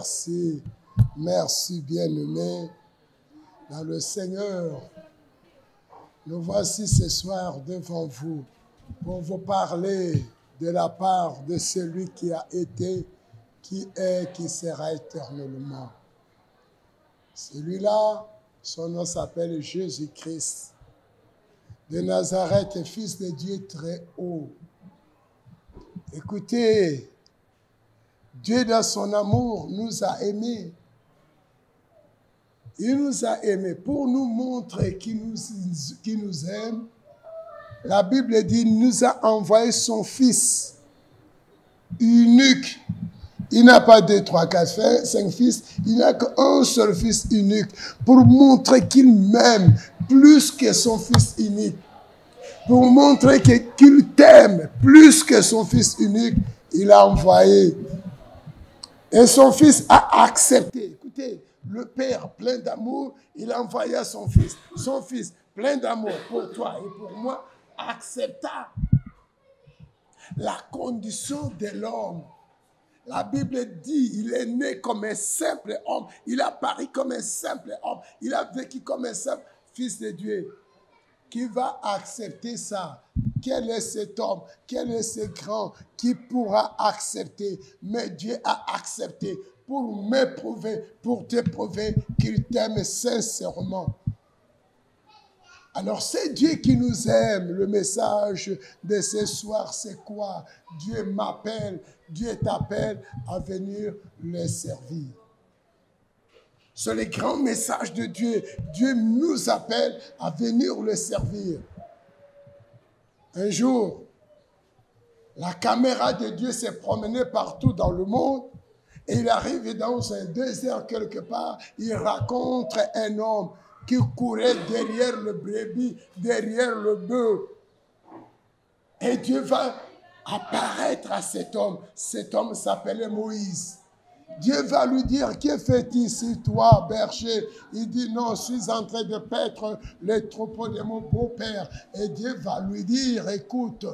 merci. Merci, bien-aimé. Dans le Seigneur, nous voici ce soir devant vous pour vous parler de la part de celui qui a été, qui est, qui sera éternellement. Celui-là, son nom s'appelle Jésus-Christ de Nazareth, fils de Dieu très haut. Écoutez, Dieu dans son amour nous a aimés. Il nous a aimés pour nous montrer qu'il nous aime. La Bible dit qu'il nous a envoyé son Fils unique. Il n'a pas 2, 3, 4, 5 fils. Il n'a qu'un seul Fils unique pour montrer qu'il m'aime plus que son Fils unique. Pour montrer qu'il t'aime plus que son Fils unique, il a envoyé. Et son Fils a accepté. Écoutez, le Père plein d'amour, il a envoyé son Fils. Son Fils plein d'amour pour toi et pour moi, accepta la condition de l'homme. La Bible dit, il est né comme un simple homme. Il a paru comme un simple homme. Il a vécu comme un simple Fils de Dieu. Qui va accepter ça? Quel est cet homme? Quel est ce grand qui pourra accepter? Mais Dieu a accepté pour m'éprouver, pour t'éprouver qu'il t'aime sincèrement. Alors c'est Dieu qui nous aime. Le message de ce soir, c'est quoi? Dieu m'appelle, Dieu t'appelle à venir le servir. C'est le grand message de Dieu. Dieu nous appelle à venir le servir. Un jour, la caméra de Dieu s'est promenée partout dans le monde et il arrive dans un désert quelque part. Il rencontre un homme qui courait derrière le brebis, derrière le bœuf. Et Dieu va apparaître à cet homme. Cet homme s'appelait Moïse. Dieu va lui dire, que fais-tu ici, toi, berger? Il dit, non, je suis en train de paître les troupeaux de mon beau-père. Et Dieu va lui dire, écoute,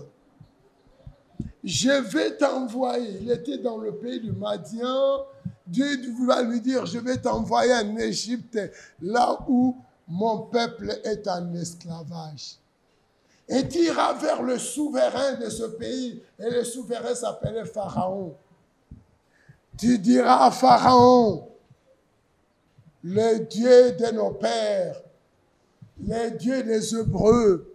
je vais t'envoyer. Il était dans le pays du Madian. Dieu va lui dire, je vais t'envoyer en Égypte, là où mon peuple est en esclavage. Et tu iras vers le souverain de ce pays. Et le souverain s'appelait Pharaon. Tu diras à Pharaon, le Dieu de nos pères, le Dieu des Hébreux,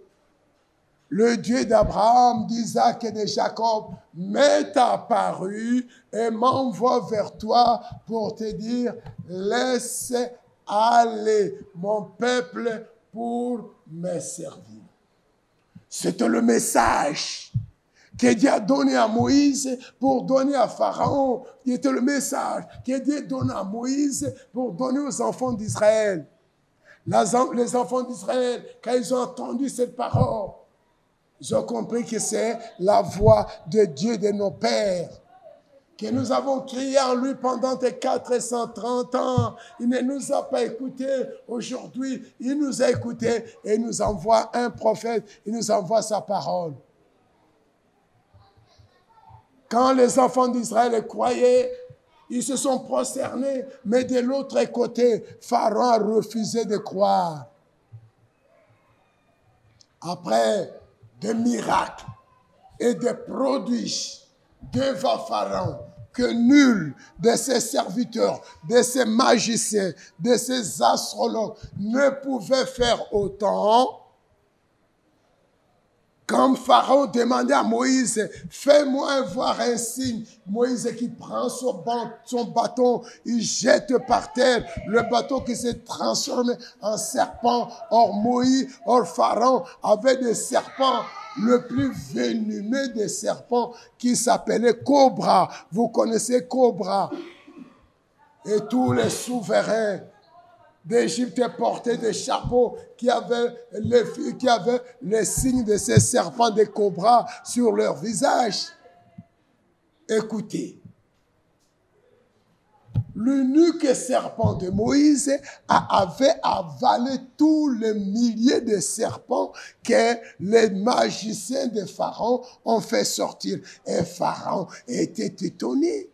le Dieu d'Abraham, d'Isaac et de Jacob, m'est apparu et m'envoie vers toi pour te dire, laisse aller mon peuple pour me servir. C'était le message que Dieu a donné à Moïse pour donner à Pharaon, qui était le message que Dieu donne à Moïse pour donner aux enfants d'Israël. Les enfants d'Israël, quand ils ont entendu cette parole, ils ont compris que c'est la voix de Dieu de nos pères, que nous avons crié en lui pendant 430 ans. Il ne nous a pas écoutés aujourd'hui, il nous a écoutés et il nous envoie un prophète, il nous envoie sa parole. Quand les enfants d'Israël croyaient, ils se sont prosternés, mais de l'autre côté, Pharaon a refusé de croire. Après des miracles et des prodiges devant Pharaon, que nul de ses serviteurs, de ses magiciens, de ses astrologues ne pouvait faire autant. Comme Pharaon demandait à Moïse, fais-moi voir un signe. Moïse qui prend son bâton, il jette par terre le bâton qui s'est transformé en serpent. Or Pharaon avait des serpents, le plus venimeux des serpents qui s'appelait Cobra. Vous connaissez Cobra. Et tous les souverains d'Égypte portaient des chapeaux qui avaient les signes de ces serpents de cobras sur leur visage. Écoutez, l'eunuque serpent de Moïse avait avalé tous les milliers de serpents que les magiciens de Pharaon ont fait sortir. Et Pharaon était étonné.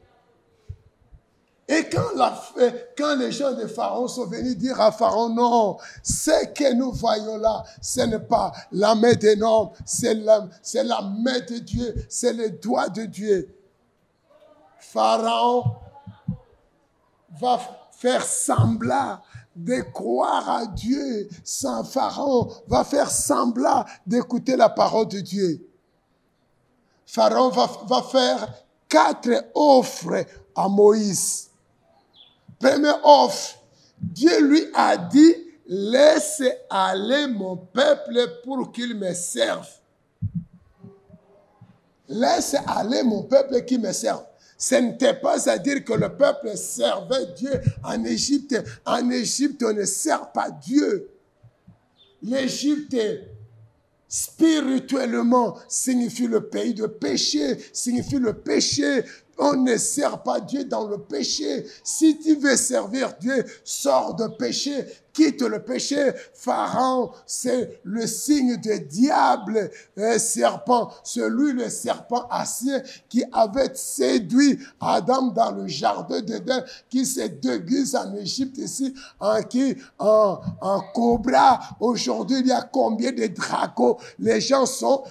Et quand les gens de Pharaon sont venus dire à Pharaon, non, ce que nous voyons là, ce n'est pas la main d'un homme, c'est la main de Dieu, c'est le doigt de Dieu. Pharaon va faire semblant de croire à Dieu. Sans Pharaon va faire semblant d'écouter la parole de Dieu. Pharaon va faire 4 offres à Moïse. Première offre, Dieu lui a dit, laisse aller mon peuple pour qu'il me serve. Laisse aller mon peuple qui me serve. Ce n'était pas à dire que le peuple servait Dieu en Égypte. En Égypte, on ne sert pas Dieu. L'Égypte, spirituellement, signifie le pays de péché, signifie le péché. On ne sert pas Dieu dans le péché. Si tu veux servir Dieu, sors de péché, quitte le péché. Pharaon, c'est le signe de diable, serpent. Celui, le serpent ancien, qui avait séduit Adam dans le jardin d'Éden, qui se déguise en Égypte ici, en cobra. Aujourd'hui, il y a combien de dragons? Les gens sont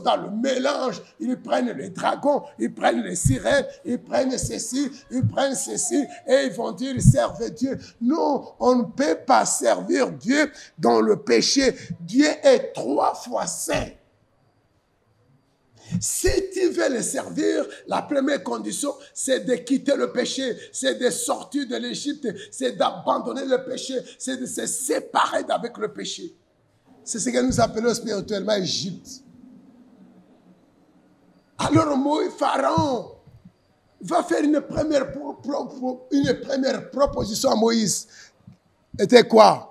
dans le mélange. Ils prennent les dragons, ils prennent les sirènes, ils prennent ceci, ils prennent ceci, et ils vont dire, ils servent Dieu. Non, on ne peut pas servir Dieu dans le péché. Dieu est 3 fois saint. Si tu veux le servir, la première condition, c'est de quitter le péché, c'est de sortir de l'Égypte, c'est d'abandonner le péché, c'est de se séparer d'avec le péché. C'est ce que nous appelons spirituellement Égypte. Alors Moïse, Pharaon, va faire une première proposition à Moïse. Était quoi?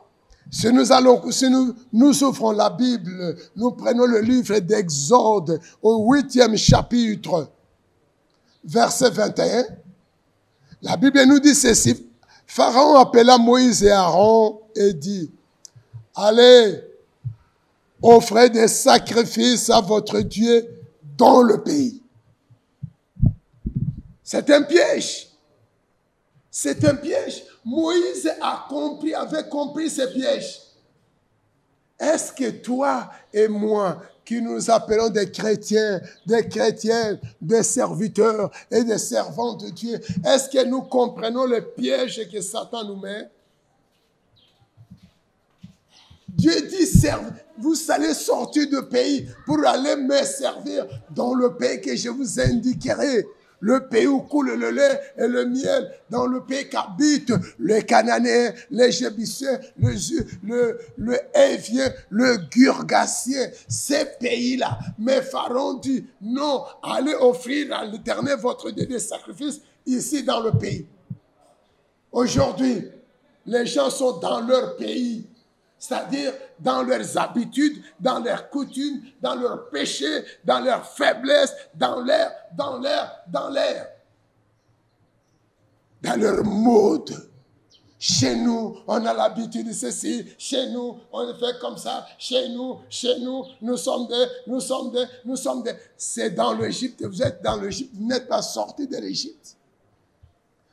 Si nous ouvrons la Bible, nous prenons le livre d'Exode au 8e chapitre, verset 21. La Bible nous dit ceci. Pharaon appela Moïse et Aaron et dit, allez, offrez des sacrifices à votre Dieu dans le pays. C'est un piège. C'est un piège. Moïse avait compris ce piège. Est-ce que toi et moi, qui nous appelons des chrétiens, des chrétiennes, des serviteurs et des servants de Dieu, est-ce que nous comprenons le piège que Satan nous met? Dieu dit, vous allez sortir du pays pour aller me servir dans le pays que je vous indiquerai. Le pays où coule le lait et le miel, dans le pays qu'habitent les Cananéens, les Jébusiens, le Hévien, le Girgasien, ces pays-là. Mais Pharaon dit, non, allez offrir à l'Éternel votre Dieu des sacrifices ici dans le pays. Aujourd'hui, les gens sont dans leur pays. C'est-à-dire dans leurs habitudes, dans leurs coutumes, dans leurs péchés, dans leurs faiblesses, dans leur mode. Chez nous, on a l'habitude de ceci. Chez nous, on fait comme ça. Chez nous, nous sommes des. C'est dans l'Égypte. Vous êtes dans l'Égypte. Vous n'êtes pas sortis de l'Égypte.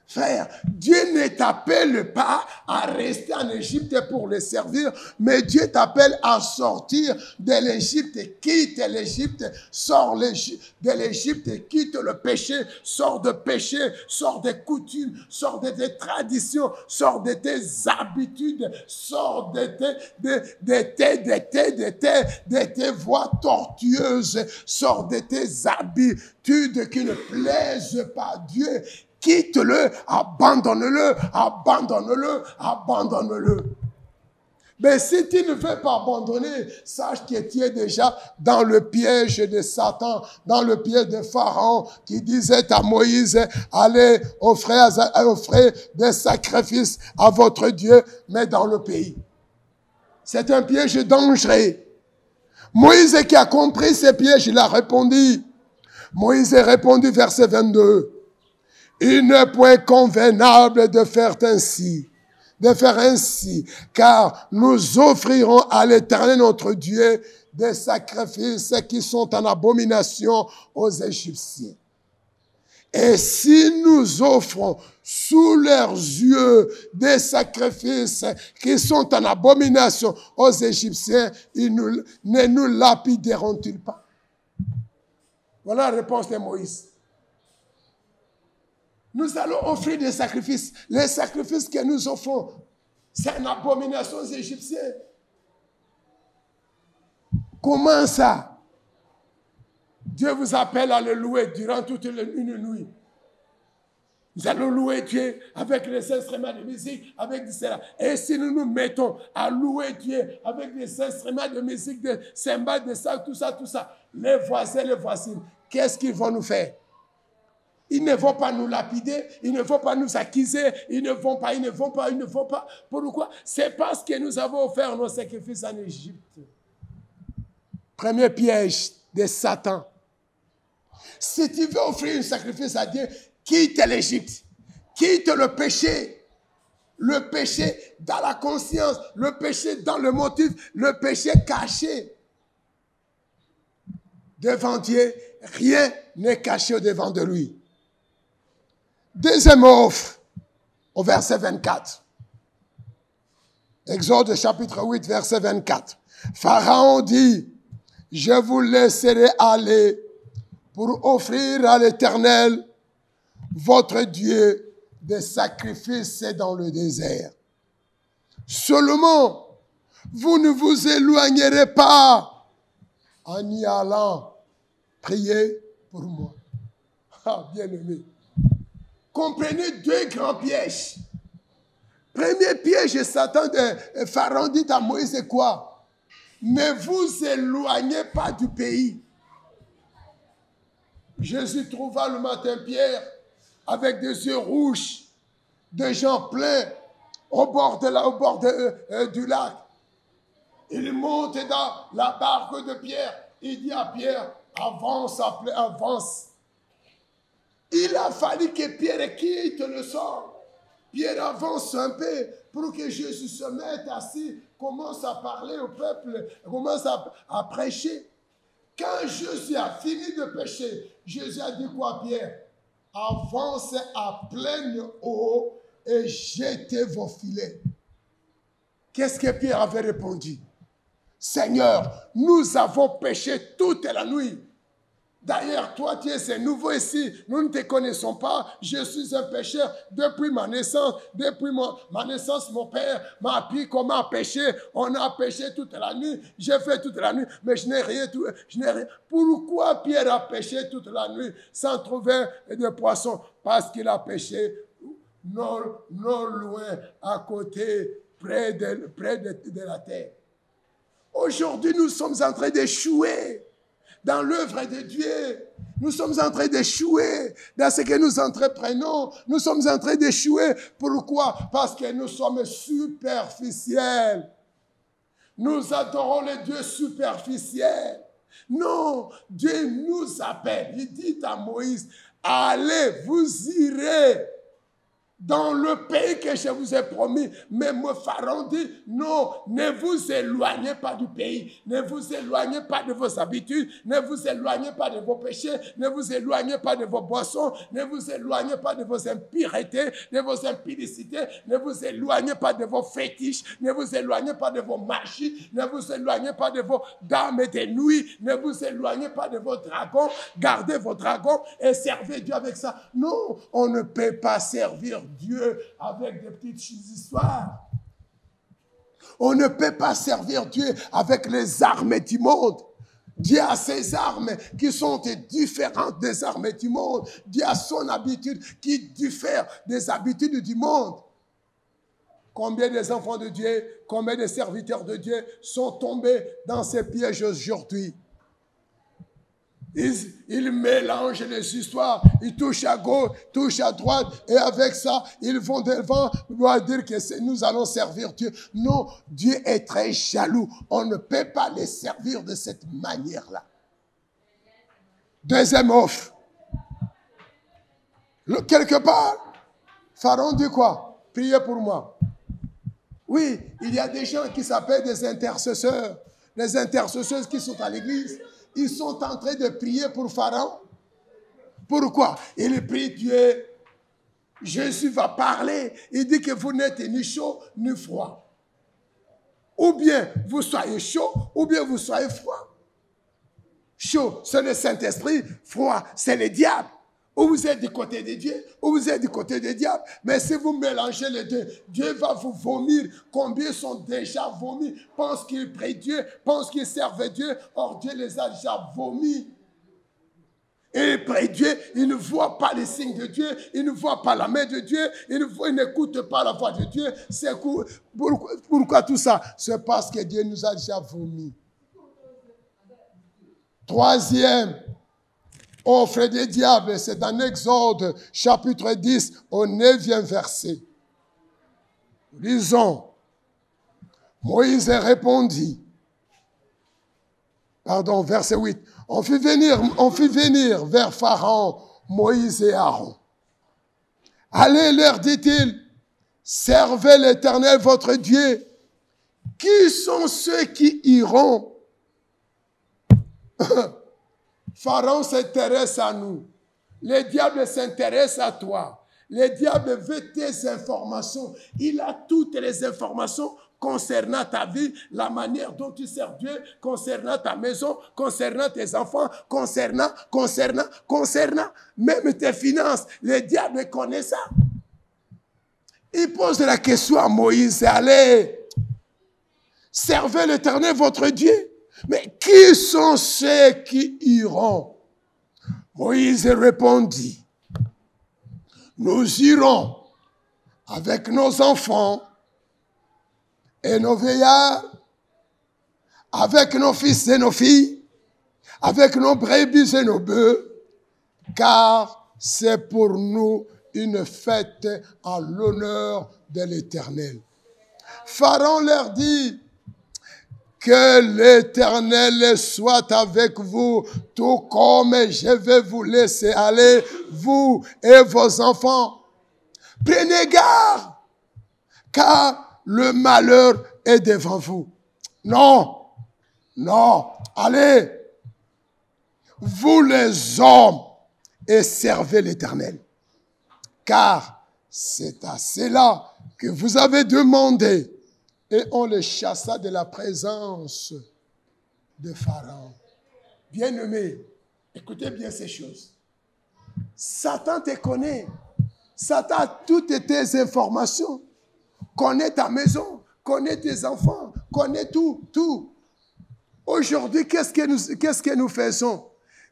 Frère, Dieu ne t'appelle pas à rester en Égypte pour le servir, mais Dieu t'appelle à sortir de l'Égypte. Quitte l'Égypte, sors de l'Égypte, quitte le péché, sors de péché, sors des coutumes, sors de tes traditions, sors de tes habitudes, sors de tes voies tortueuses, sors de tes habitudes qui ne plaisent pas à Dieu. Quitte-le, abandonne-le. Mais si tu ne veux pas abandonner, sache que tu es déjà dans le piège de Satan, dans le piège de Pharaon qui disait à Moïse, allez offrir des sacrifices à votre Dieu, mais dans le pays. C'est un piège dangereux. Moïse qui a compris ce piège, il a répondu. Moïse a répondu, verset 22. Il n'est point convenable de faire ainsi, car nous offrirons à l'Éternel notre Dieu des sacrifices qui sont en abomination aux Égyptiens. Et si nous offrons sous leurs yeux des sacrifices qui sont en abomination aux Égyptiens, ne nous lapideront-ils pas? Voilà la réponse de Moïse. Nous allons offrir des sacrifices. Les sacrifices que nous offrons, c'est une abomination aux Égyptiens. Comment ça? Dieu vous appelle à le louer durant toute une nuit. Nous allons louer Dieu avec les instruments de musique, avec cela. Et si nous nous mettons à louer Dieu avec des instruments de musique, des cymbales, de ça, tout ça, les voisins, les voisines, qu'est-ce qu'ils vont nous faire? Ils ne vont pas nous lapider, ils ne vont pas nous accuser, ils ne vont pas. Pourquoi? C'est parce que nous avons offert nos sacrifices en Égypte. Premier piège de Satan. Si tu veux offrir un sacrifice à Dieu, quitte l'Égypte, quitte le péché dans la conscience, le péché dans le motif, le péché caché. Devant Dieu, rien n'est caché devant de lui. Deuxième offre, au verset 24. Exode chapitre 8, verset 24. Pharaon dit, je vous laisserai aller pour offrir à l'Éternel, votre Dieu, des sacrifices dans le désert. Seulement, vous ne vous éloignerez pas en y allant prier pour moi. Ah, bien-aimé. Comprenez deux grands pièges. Premier piège de Satan, de Pharaon dit à Moïse, c'est quoi? Ne vous éloignez pas du pays. Jésus trouva le matin Pierre avec des yeux rouges, des gens pleins au bord du lac. Il monte dans la barque de Pierre. Il dit à Pierre, avance, avance. Il a fallu que Pierre quitte le sol. Pierre avance un peu pour que Jésus se mette assis, commence à parler au peuple, commence à prêcher. Quand Jésus a fini de prêcher, Jésus a dit quoi à Pierre? Avancez à pleine eau et jetez vos filets. Qu'est-ce que Pierre avait répondu? Seigneur, nous avons péché toute la nuit. D'ailleurs, toi, tu es nouveau ici. Nous ne te connaissons pas. Je suis un pécheur depuis ma naissance. Depuis ma naissance, mon père m'a appris comment pécher. On a péché toute la nuit. J'ai fait toute la nuit, mais je n'ai rien. Pourquoi Pierre a péché toute la nuit sans trouver de poisson? Parce qu'il a péché non loin, à côté, près de la terre. Aujourd'hui, nous sommes en train d'échouer dans l'œuvre de Dieu. Nous sommes en train d'échouer dans ce que nous entreprenons. Nous sommes en train d'échouer. Pourquoi? Parce que nous sommes superficiels. Nous adorons les dieux superficiels. Non, Dieu nous appelle. Il dit à Moïse, allez, vous irez dans le pays que je vous ai promis. Mais me Pharaon dit, non, ne vous éloignez pas du pays. Ne vous éloignez pas de vos habitudes. Ne vous éloignez pas de vos péchés. Ne vous éloignez pas de vos boissons. Ne vous éloignez pas de vos impuretés, de vos impudicités. Ne vous éloignez pas de vos fétiches. Ne vous éloignez pas de vos magies. Ne vous éloignez pas de vos dames de nuit. Ne vous éloignez pas de vos dragons. Gardez vos dragons et servez Dieu avec ça. Non, on ne peut pas servir Dieu avec des petites histoires. On ne peut pas servir Dieu avec les armes du monde. Dieu a ses armes qui sont différentes des armes du monde. Dieu a son habitude qui diffère des habitudes du monde. Combien des enfants de Dieu, combien de serviteurs de Dieu sont tombés dans ces pièges aujourd'hui? Ils mélangent les histoires, ils touchent à gauche, touchent à droite, et avec ça, ils vont devant, doivent dire que nous allons servir Dieu. Non, Dieu est très jaloux. On ne peut pas les servir de cette manière-là. Deuxième offre. Quelque part, Pharaon dit quoi? Priez pour moi. Oui, il y a des gens qui s'appellent des intercesseurs, les intercesseuses qui sont à l'église. Ils sont en train de prier pour Pharaon. Pourquoi? Il prie Dieu. Jésus va parler. Il dit que vous n'êtes ni chaud ni froid. Ou bien vous soyez chaud, ou bien vous soyez froid. Chaud, c'est le Saint-Esprit. Froid, c'est le diable. Ou vous êtes du côté de Dieu, ou vous êtes du côté du diable. Mais si vous mélangez les deux, Dieu va vous vomir. Combien sont déjà vomis? Pensent qu'ils prient Dieu, pensent qu'ils servent Dieu. Or, Dieu les a déjà vomis. Et ils prient Dieu, ils ne voient pas les signes de Dieu, ils ne voient pas la main de Dieu, ils n'écoutent pas la voix de Dieu. C'est pourquoi tout ça? C'est parce que Dieu nous a déjà vomis. Troisième offre des diables, c'est dans Exode chapitre 10 au 9e verset. Lisons. Moïse répondit. Pardon, verset 8. On fit venir vers Pharaon Moïse et Aaron. Allez, leur dit-il, servez l'Éternel votre Dieu. Qui sont ceux qui iront? Pharaon s'intéresse à nous. Le diable s'intéresse à toi. Le diable veut tes informations. Il a toutes les informations concernant ta vie, la manière dont tu sers Dieu, concernant ta maison, concernant tes enfants, concernant même tes finances. Le diable connaît ça. Il pose la question à Moïse, allez, servez l'Éternel votre Dieu. Mais qui sont ceux qui iront? Moïse répondit, nous irons avec nos enfants et nos vieillards, avec nos fils et nos filles, avec nos brebis et nos bœufs, car c'est pour nous une fête en l'honneur de l'Éternel. Pharaon leur dit, que l'Éternel soit avec vous, tout comme je vais vous laisser aller, vous et vos enfants. Prenez garde, car le malheur est devant vous. Non, allez, vous les hommes, et servez l'Éternel. Car c'est à cela que vous avez demandé. Et on les chassa de la présence de Pharaon. Bien-aimé, écoutez bien ces choses. Satan te connaît. Satan a toutes tes informations. Connaît ta maison, connaît tes enfants, connaît tout. Aujourd'hui, qu'est-ce que nous faisons?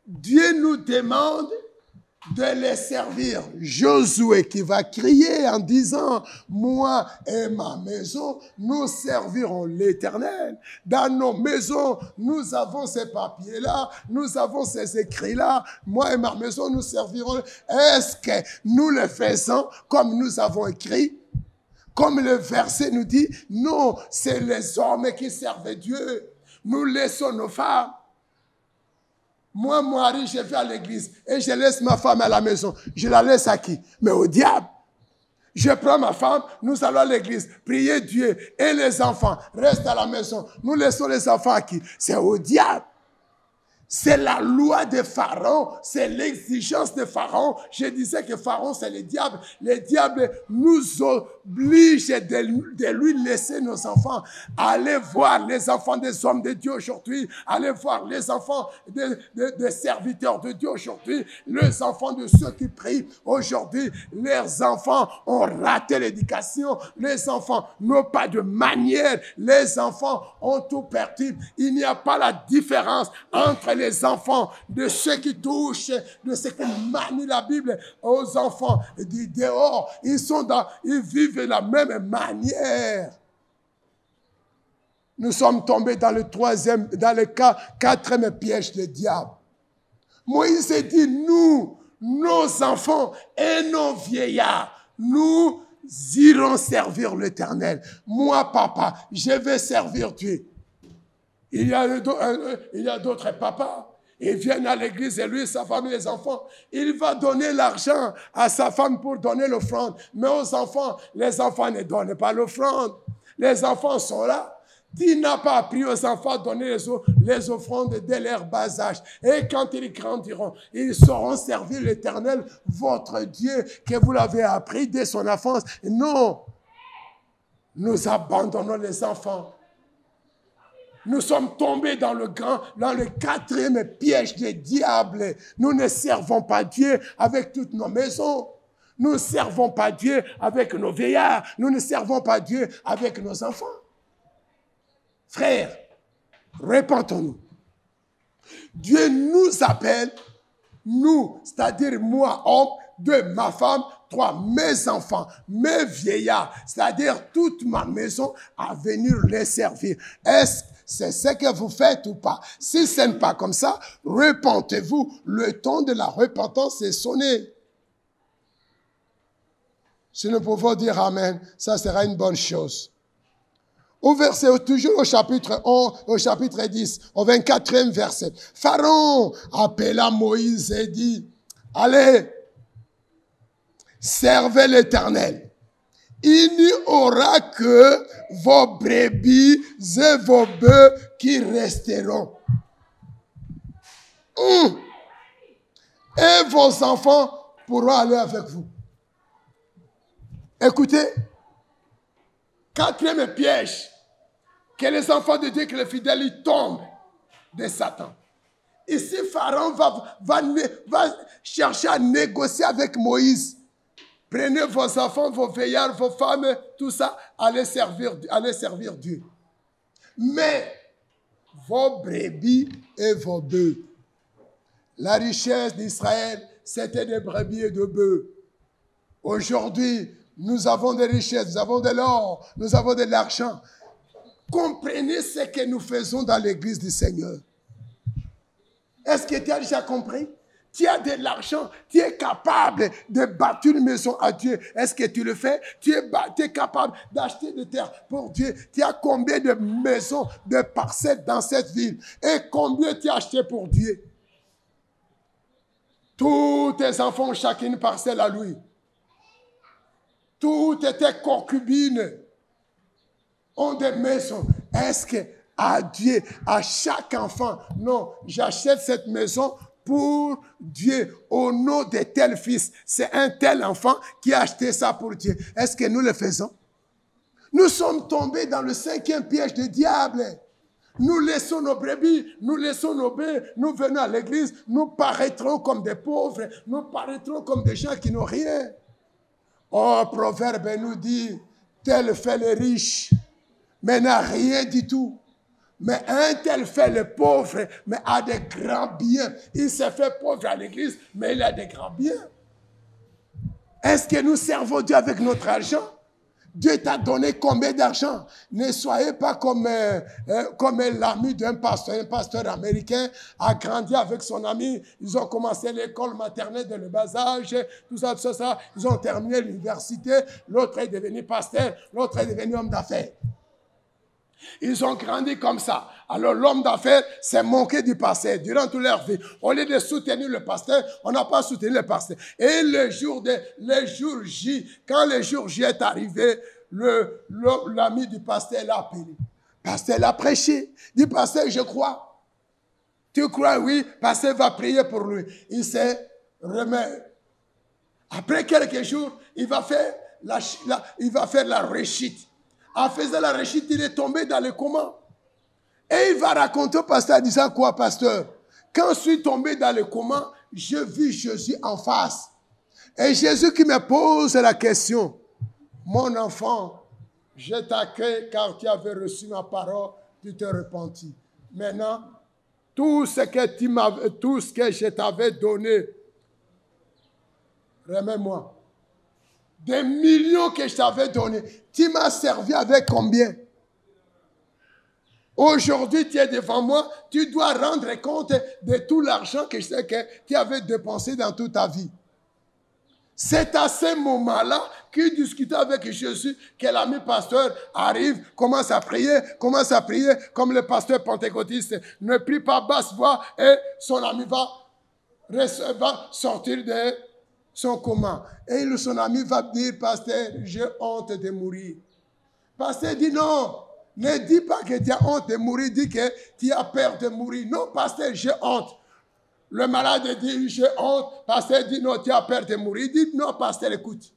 Dieu nous demande de les servir. Josué qui va crier en disant, moi et ma maison, nous servirons l'Éternel. Dans nos maisons, nous avons ces papiers-là, nous avons ces écrits-là. Moi et ma maison, nous servirons. Est-ce que nous le faisons comme nous avons écrit? Comme le verset nous dit, non, c'est les hommes qui servent Dieu. Nous laissons nos femmes. Moi, Marie, je vais à l'église et je laisse ma femme à la maison. Je la laisse à qui? Mais au diable. Je prends ma femme, nous allons à l'église, prier Dieu et les enfants restent à la maison. Nous laissons les enfants à qui? C'est au diable. C'est la loi de Pharaon, c'est l'exigence de Pharaon. Je disais que Pharaon, c'est le diable. Le diable nous oblige de lui laisser nos enfants. Allez voir les enfants des hommes de Dieu aujourd'hui. Allez voir les enfants des serviteurs de Dieu aujourd'hui. Les enfants de ceux qui prient aujourd'hui. Leurs enfants ont raté l'éducation. Les enfants n'ont pas de manière. Les enfants ont tout perdu. Il n'y a pas la différence entre les enfants de ceux qui touchent, de ceux qui manient la Bible aux enfants du dehors. Ils vivent de la même manière. Nous sommes tombés dans le quatrième piège du diable. Moïse dit, nous, nos enfants et nos vieillards, nous irons servir l'Éternel. Moi, papa, je vais servir Dieu. Il y a d'autres papas. Ils viennent à l'église et lui, sa femme et les enfants. Il va donner l'argent à sa femme pour donner l'offrande. Mais aux enfants, les enfants ne donnent pas l'offrande. Les enfants sont là. Tu n'as pas appris aux enfants à donner les offrandes dès leur bas âge. Et quand ils grandiront, ils sauront servir l'Éternel, votre Dieu, que vous l'avez appris dès son enfance. Non, nous abandonnons les enfants. Nous sommes tombés dans le quatrième piège des diables. Nous ne servons pas Dieu avec toutes nos maisons. Nous ne servons pas Dieu avec nos vieillards. Nous ne servons pas Dieu avec nos enfants. Frères, répentons-nous. Dieu nous appelle, nous, c'est-à-dire moi, homme, deux, ma femme, trois, mes enfants, mes vieillards, c'est-à-dire toute ma maison, à venir les servir. Est-ce que c'est ce que vous faites ou pas? Si ce n'est pas comme ça, repentez-vous. Le temps de la repentance est sonné. Si nous pouvons dire Amen, ça sera une bonne chose. Au verset, toujours au chapitre 11, au chapitre 10, au 24e verset. Pharaon appela Moïse et dit, allez, servez l'Éternel. Il n'y aura que vos brebis et vos bœufs qui resteront. Et vos enfants pourront aller avec vous. Écoutez, quatrième piège, que les enfants de Dieu, que les fidèles, ils tombent de Satan. Ici, Pharaon va chercher à négocier avec Moïse. Prenez vos enfants, vos vieillards, vos femmes, tout ça, allez servir Dieu. Mais vos brebis et vos bœufs. La richesse d'Israël, c'était des brebis et de bœufs. Aujourd'hui, nous avons des richesses, nous avons de l'or, nous avons de l'argent. Comprenez ce que nous faisons dans l'église du Seigneur. Est-ce que tu as déjà compris? Tu as de l'argent, tu es capable de bâtir une maison à Dieu. Est-ce que tu le fais? Tu es capable d'acheter des terres pour Dieu. Tu as combien de maisons, de parcelles dans cette ville? Et combien tu as acheté pour Dieu? Tous tes enfants ont chacune parcelle à lui. Toutes tes concubines ont des maisons. Est-ce que à Dieu, à chaque enfant, non, j'achète cette maison pour Dieu, au nom de tel fils. C'est un tel enfant qui a acheté ça pour Dieu. Est-ce que nous le faisons? Nous sommes tombés dans le 5e piège du diable. Nous laissons nos brebis, nous laissons nos bœufs, nous venons à l'église, nous paraîtrons comme des pauvres, nous paraîtrons comme des gens qui n'ont rien. Oh, Proverbe nous dit, tel fait le riche, mais n'a rien du tout. Mais un tel fait le pauvre, mais a des grands biens. Il s'est fait pauvre à l'église, mais il a des grands biens. Est-ce que nous servons Dieu avec notre argent? Dieu t'a donné combien d'argent? Ne soyez pas comme l'ami d'un pasteur. Un pasteur américain a grandi avec son ami. Ils ont commencé l'école maternelle de le bas âge. Tout ça, tout ça. Ils ont terminé l'université. L'autre est devenu pasteur. L'autre est devenu homme d'affaires. Ils ont grandi comme ça. Alors l'homme d'affaires s'est moqué du pasteur durant toute leur vie. Au lieu de soutenir le pasteur, on n'a pas soutenu le pasteur. Et le jour J, quand le jour J est arrivé, l'ami du pasteur l'a appelé. Le pasteur l'a prêché. Il dit, pasteur, je crois. Tu crois, oui, pasteur va prier pour lui. Il s'est remis. Après quelques jours, il va faire la réchite. En faisant la réchite, il est tombé dans le coma. Et il va raconter au pasteur en disant quoi, pasteur? Quand je suis tombé dans le coma, je vis Jésus en face. Et Jésus qui me pose la question, mon enfant, je t'accueille car tu avais reçu ma parole, tu te repentis. Maintenant, tout ce que je t'avais donné, remets-moi. Des millions que je t'avais donnés, tu m'as servi avec combien? Aujourd'hui, tu es devant moi, tu dois rendre compte de tout l'argent que tu avais dépensé dans toute ta vie. C'est à ce moment-là qu'il discutait avec Jésus que l'ami pasteur arrive, commence à prier, comme le pasteur pentecôtiste. Ne prie pas basse voix et son ami va sortir de son coma. Et son ami va dire, pasteur, j'ai honte de mourir. Pasteur dit non, Ne dis pas que tu as honte de mourir, dis que tu as peur de mourir. Non, pasteur, j'ai honte. Le malade dit, j'ai honte. Pasteur dit, non, tu as peur de mourir. Dis, non, pasteur, écoute.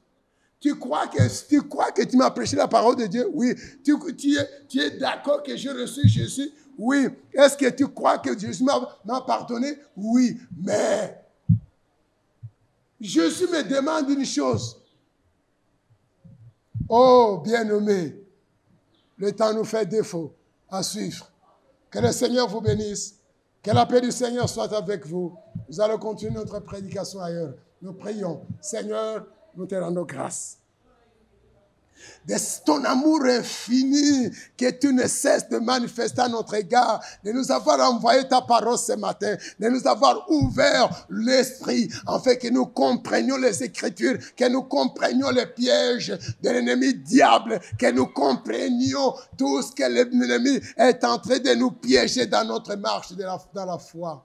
Tu crois que tu m'as prêché la parole de Dieu? Oui. Tu es d'accord que j'ai reçu Jésus? Oui. Est-ce que tu crois que Jésus m'a pardonné? Oui. Mais Jésus me demande une chose. Oh, bien-aimé, le temps nous fait défaut à suivre. Que le Seigneur vous bénisse. Que la paix du Seigneur soit avec vous. Nous allons continuer notre prédication ailleurs. Nous prions. Seigneur, nous te rendons grâce. De ton amour infini que tu ne cesses de manifester à notre égard, de nous avoir envoyé ta parole ce matin, de nous avoir ouvert l'esprit, afin que nous comprenions les Écritures, que nous comprenions les pièges de l'ennemi diable, que nous comprenions tout ce que l'ennemi est en train de nous piéger dans notre marche dans la foi.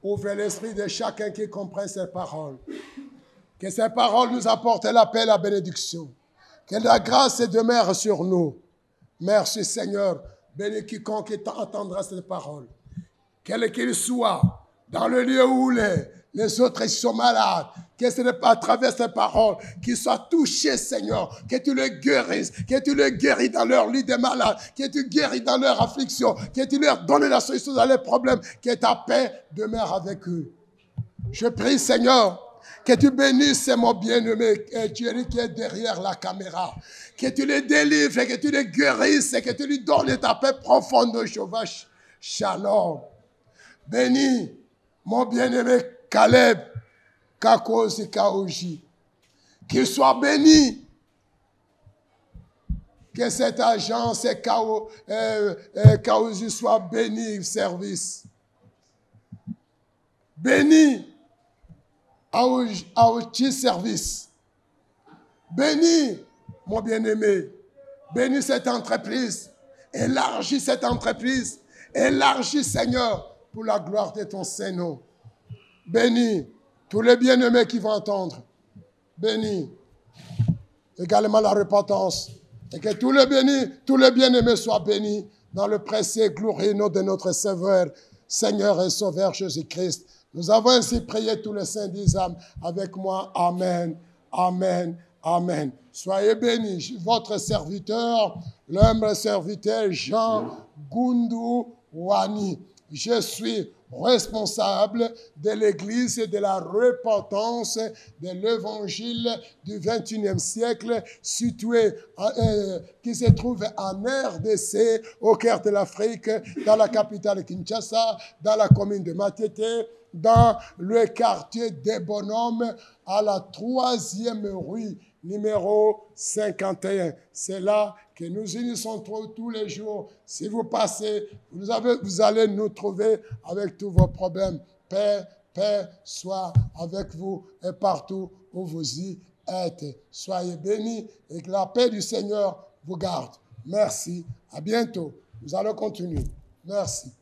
Ouvre l'esprit de chacun qui comprend ces paroles. Que ces paroles nous apportent la paix et la bénédiction. Que la grâce demeure sur nous. Merci Seigneur. Bénis quiconque entendra ces paroles. Quel qu'il soit, dans le lieu où les autres sont malades, que ce n'est pas à travers ces paroles qu'ils soient touchés, Seigneur, que tu les guérisses, que tu les guéris dans leur lit de malades, que tu guéris dans leur affliction, que tu leur donnes la solution dans leurs problèmes, que ta paix demeure avec eux. Je prie, Seigneur, que tu bénisses mon bien-aimé Thierry qui est derrière la caméra. Que tu les délivres, que tu les guérisses, que tu lui donnes ta paix profonde, Jéhovah Shalom. Bénis mon bien-aimé Caleb Kakosi Kaoji. Qu'il soit béni. Que cette agence Kaoji soit béni, service. Béni. Aouchi service. Bénis, mon bien-aimé. Bénis cette entreprise. Élargis cette entreprise. Élargis, Seigneur, pour la gloire de ton Saint-Nom. Bénis tous les bien-aimés qui vont entendre. Bénis également la repentance. Et que tous les bien-aimés soient bénis dans le précieux glorieux nom de notre Sauveur, Seigneur et Sauveur Jésus-Christ. Nous avons ainsi prié tous les saints d'Isam avec moi. Amen, amen, amen. Soyez bénis. Votre serviteur, l'humble serviteur Jean Goundou Wani. Je suis responsable de l'Église et de la repentance de l'Évangile du XXIe siècle, situé, qui se trouve en RDC, au cœur de l'Afrique, dans la capitale Kinshasa, dans la commune de Matete, dans le quartier des Bonhommes, à la 3e rue, numéro 51. C'est là que nous unissons tous les jours. Si vous passez, vous allez nous trouver avec tous vos problèmes. Paix soit avec vous et partout où vous y êtes. Soyez bénis et que la paix du Seigneur vous garde. Merci. À bientôt. Nous allons continuer. Merci.